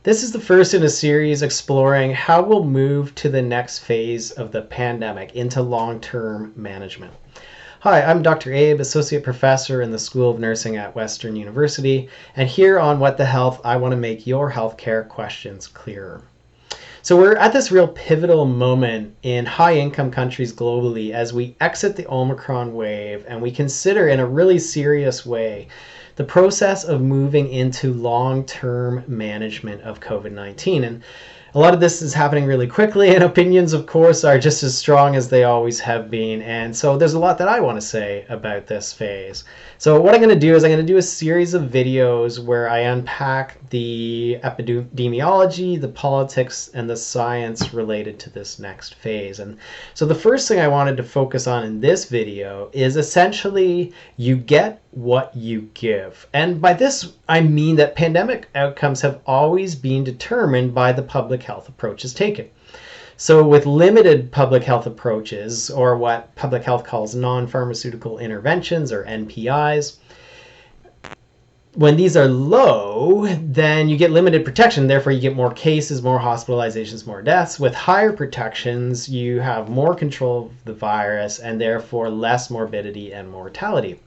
This is the first in a series exploring how we'll move to the next phase of the pandemic into long-term management. Hi, I'm Dr. Abe, Associate Professor in the School of Nursing at Western University, and here on What the Health, I want to make your healthcare questions clearer. So we're at this real pivotal moment in high-income countries globally as we exit the Omicron wave and we consider in a really serious way the process of moving into long-term management of COVID-19. And a lot of this is happening really quickly, and opinions, of course, are just as strong as they always have been. And so there's a lot that I want to say about this phase. So what I'm going to do is I'm going to do a series of videos where I unpack the epidemiology, the politics, and the science related to this next phase. And so the first thing I wanted to focus on in this video is essentially you get what you give. And by this, I mean that pandemic outcomes have always been determined by the public health approaches taken. So with limited public health approaches, or what public health calls non-pharmaceutical interventions, or NPIs, when these are low, then you get limited protection. Therefore, you get more cases, more hospitalizations, more deaths. With higher protections, you have more control of the virus and therefore less morbidity and mortality.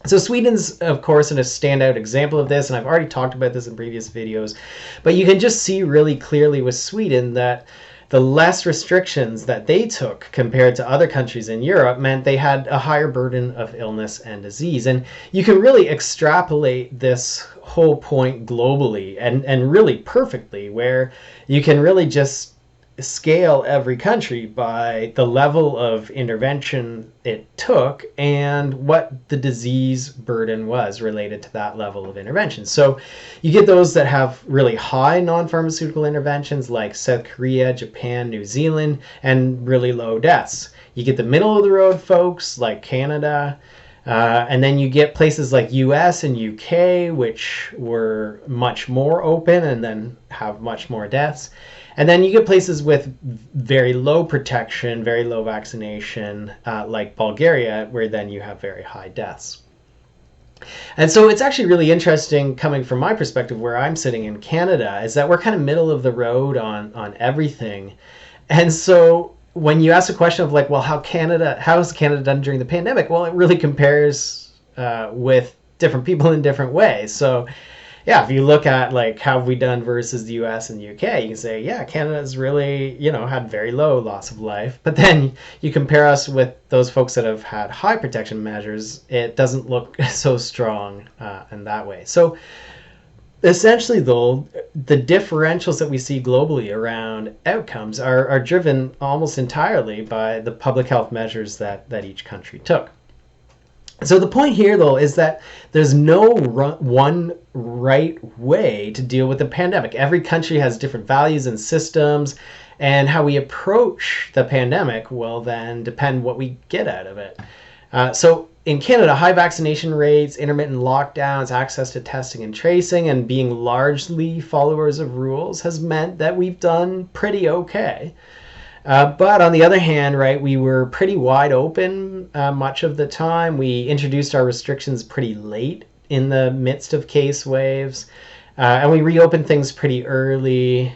So Sweden's, of course, a standout example of this, and I've already talked about this in previous videos, but you can just see really clearly with Sweden that the less restrictions that they took compared to other countries in Europe meant they had a higher burden of illness and disease. And you can really extrapolate this whole point globally and really perfectly, where you can really just scale every country by the level of intervention it took and what the disease burden was related to that level of intervention. So you get those that have really high non-pharmaceutical interventions like South Korea, Japan, New Zealand, and really low deaths. You get the middle of the road folks like Canada, and then you get places like US and UK, which were much more open and then have much more deaths. And then you get places with very low protection, very low vaccination, like Bulgaria, where then you have very high deaths. And so it's actually really interesting coming from my perspective where I'm sitting in Canada, is that we're kind of middle of the road on everything. And so when you ask a question of like, well, how is Canada done during the pandemic? Well, it really compares with different people in different ways. So yeah, if you look at like how have we done versus the US and the UK, you can say, yeah, Canada's really, had very low loss of life. But then you compare us with those folks that have had high protection measures, it doesn't look so strong in that way. So essentially, though, the differentials that we see globally around outcomes are driven almost entirely by the public health measures that each country took. So the point here, though, is that there's no one right way to deal with the pandemic. Every country has different values and systems, and how we approach the pandemic will then depend what we get out of it. So in Canada, high vaccination rates, intermittent lockdowns, access to testing and tracing, and being largely followers of rules has meant that we've done pretty okay. But on the other hand, right, we were pretty wide open much of the time. We introduced our restrictions pretty late in the midst of case waves, and we reopened things pretty early.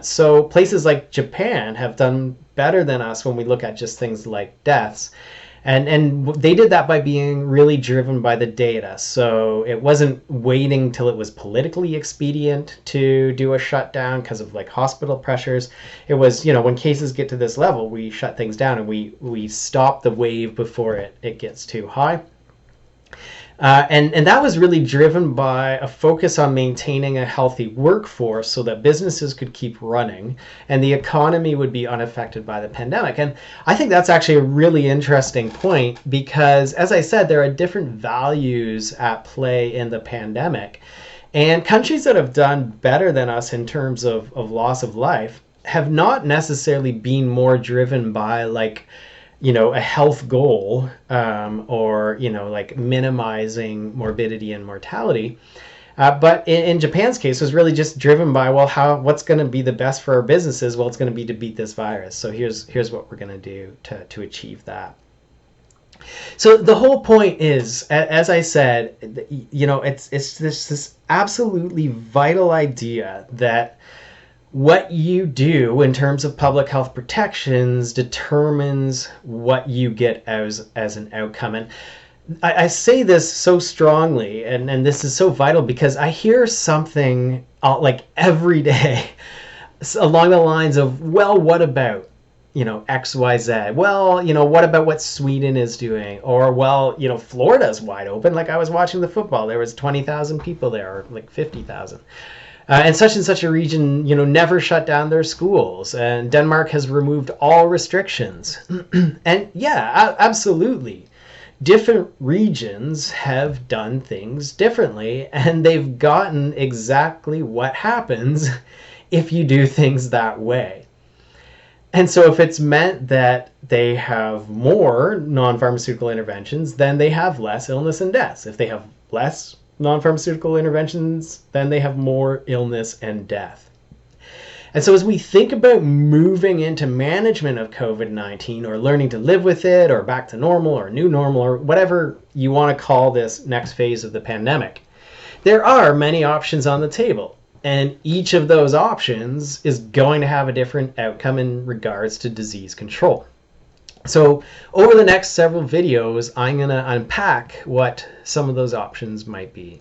So places like Japan have done better than us when we look at just things like deaths. And they did that by being really driven by the data. So it wasn't waiting till it was politically expedient to do a shutdown because of like hospital pressures. It was, when cases get to this level, we shut things down and we stop the wave before it gets too high. And that was really driven by a focus on maintaining a healthy workforce so that businesses could keep running and the economy would be unaffected by the pandemic. And I think that's actually a really interesting point because, as I said, there are different values at play in the pandemic. And countries that have done better than us in terms of loss of life have not necessarily been more driven by like, a health goal or, like minimizing morbidity and mortality. But in Japan's case, it was really just driven by, well, what's going to be the best for our businesses? Well, it's going to be to beat this virus. So here's what we're going to do to achieve that. So the whole point is, as I said, it's this absolutely vital idea that what you do in terms of public health protections determines what you get as an outcome. And I say this so strongly, and this is so vital because I hear something like every day along the lines of, well, what about, XYZ? Well, what about what Sweden is doing? Or, well, Florida's wide open. Like I was watching the football, there was 20,000 people there, or like 50,000. And such a region, never shut down their schools. And Denmark has removed all restrictions. And yeah, absolutely. Different regions have done things differently, and they've gotten exactly what happens if you do things that way. And so if it's meant that they have more non-pharmaceutical interventions, then they have less illness and deaths. If they have less non-pharmaceutical interventions, then they have more illness and death. And so as we think about moving into management of COVID-19 or learning to live with it or back to normal or new normal or whatever you want to call this next phase of the pandemic, there are many options on the table. And each of those options is going to have a different outcome in regards to disease control. So over the next several videos, I'm going to unpack what some of those options might be.